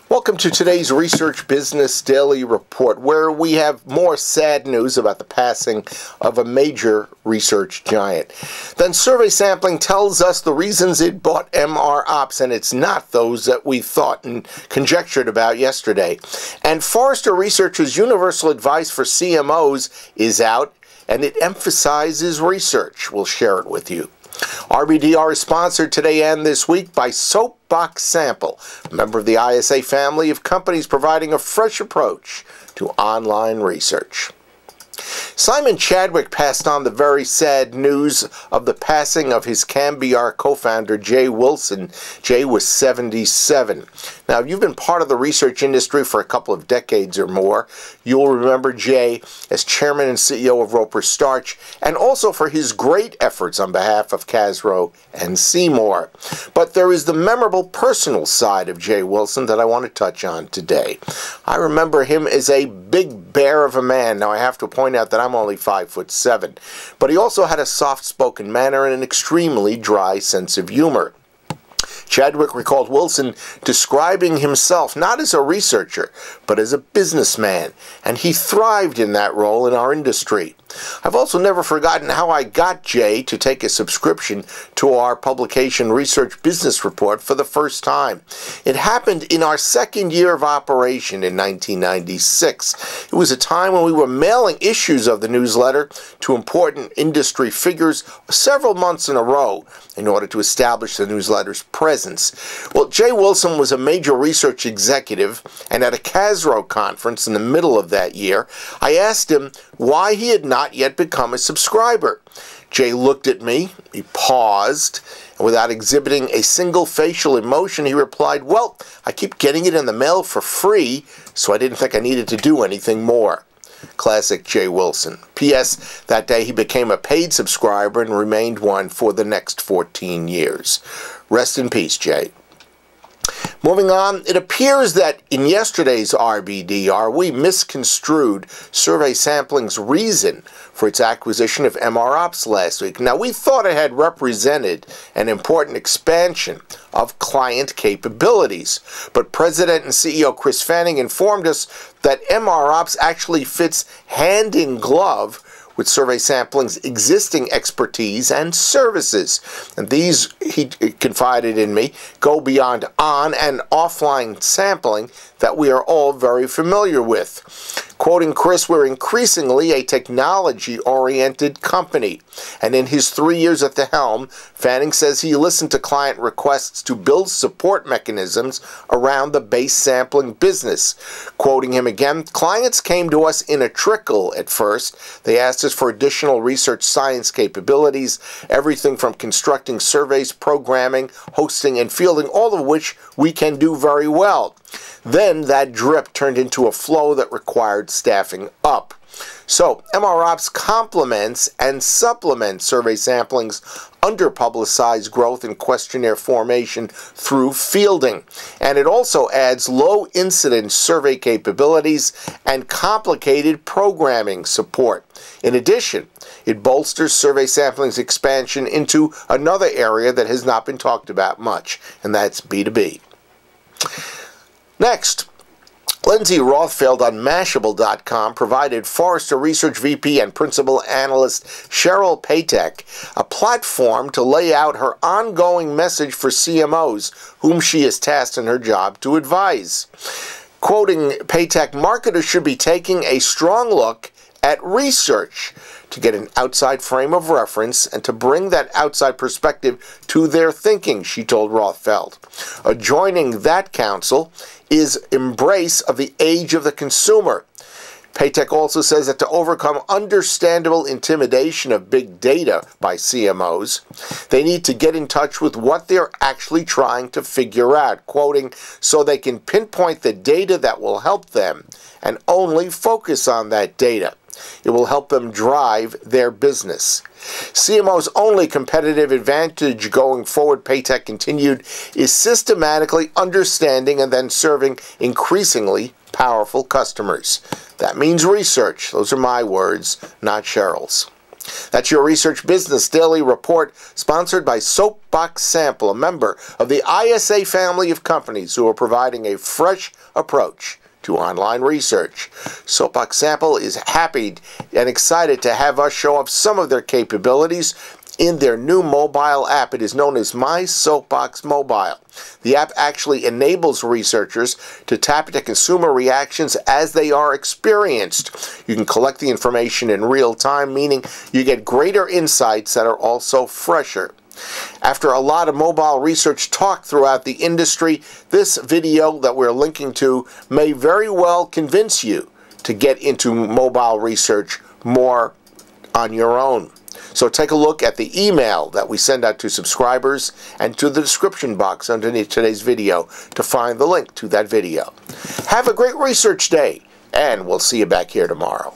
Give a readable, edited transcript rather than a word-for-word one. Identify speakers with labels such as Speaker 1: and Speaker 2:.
Speaker 1: Welcome to today's Research Business Daily Report, where we have more sad news about the passing of a major research giant. Then survey sampling tells us the reasons it bought MROps, and it's not those that we thought and conjectured about yesterday. And Forrester Research's universal advice for CMOs is out, and it emphasizes research. We'll share it with you. RBDR is sponsored today and this week by Soapbox Sample, a member of the ISA family of companies providing a fresh approach to online research. Simon Chadwick passed on the very sad news of the passing of his CamBR co-founder, Jay Wilson. Jay was 77. Now, if you've been part of the research industry for a couple of decades or more, you'll remember Jay as chairman and CEO of Roper Starch, and also for his great efforts on behalf of Casro and Seymour. But there is the memorable personal side of Jay Wilson that I want to touch on today. I remember him as a big bear of a man. Now, I have to point out that I'm only 5'7", but he also had a soft-spoken manner and an extremely dry sense of humor. Chadwick recalled Wilson describing himself not as a researcher, but as a businessman, and he thrived in that role in our industry. I've also never forgotten how I got Jay to take a subscription to our publication Research Business Report for the first time. It happened in our second year of operation in 1996. It was a time when we were mailing issues of the newsletter to important industry figures several months in a row in order to establish the newsletter's presence. Well, Jay Wilson was a major research executive, and at a Casro conference in the middle of that year, I asked him why he had not yet become a subscriber. Jay looked at me, he paused, and without exhibiting a single facial emotion, he replied, "Well, I keep getting it in the mail for free, so I didn't think I needed to do anything more." Classic Jay Wilson. P.S. That day he became a paid subscriber and remained one for the next 14 years. Rest in peace, Jay. Moving on, it appears that in yesterday's RBDR, we misconstrued Survey Sampling's reason for its acquisition of MROps last week. Now, we thought it had represented an important expansion of client capabilities, but President and CEO Chris Fanning informed us that MROps actually fits hand in glove with Survey Sampling's existing expertise and services. And these, he confided in me, go beyond on- and offline sampling that we are all very familiar with. Quoting Chris, "We're increasingly a technology-oriented company." And in his 3 years at the helm, Fanning says he listened to client requests to build support mechanisms around the base sampling business. Quoting him again, "Clients came to us in a trickle at first. They asked us for additional research science capabilities, everything from constructing surveys, programming, hosting, and fielding, all of which we can do very well. Then that drip turned into a flow that required staffing up." So, MROps complements and supplements Survey Sampling's underpublicized growth in questionnaire formation through fielding. And it also adds low-incidence survey capabilities and complicated programming support. In addition, it bolsters Survey Sampling's expansion into another area that has not been talked about much, and that's B2B. Next, Lindsay Rothfeld on Mashable.com provided Forrester Research VP and Principal Analyst Sheryl Pattek a platform to lay out her ongoing message for CMOs, whom she is tasked in her job to advise. Quoting Pattek, "Marketers should be taking a strong look at research to get an outside frame of reference and to bring that outside perspective to their thinking," she told Rothfeld. Adjoining that counsel is embrace of the age of the consumer. Pattek also says that to overcome understandable intimidation of big data by CMOs, they need to get in touch with what they're actually trying to figure out, quoting, "so they can pinpoint the data that will help them and only focus on that data. It will help them drive their business." CMO's only competitive advantage going forward, Pattek continued, is systematically understanding and then serving increasingly powerful customers. That means research. Those are my words, not Sheryl's. That's your Research Business Daily Report, sponsored by Soapbox Sample, a member of the ISA family of companies who are providing a fresh approach to online research. Soapbox Sample is happy and excited to have us show off some of their capabilities in their new mobile app. It is known as My Soapbox Mobile. The app actually enables researchers to tap into consumer reactions as they are experienced. You can collect the information in real time, meaning you get greater insights that are also fresher. After a lot of mobile research talk throughout the industry, this video that we're linking to may very well convince you to get into mobile research more on your own. So take a look at the email that we send out to subscribers and to the description box underneath today's video to find the link to that video. Have a great research day, and we'll see you back here tomorrow.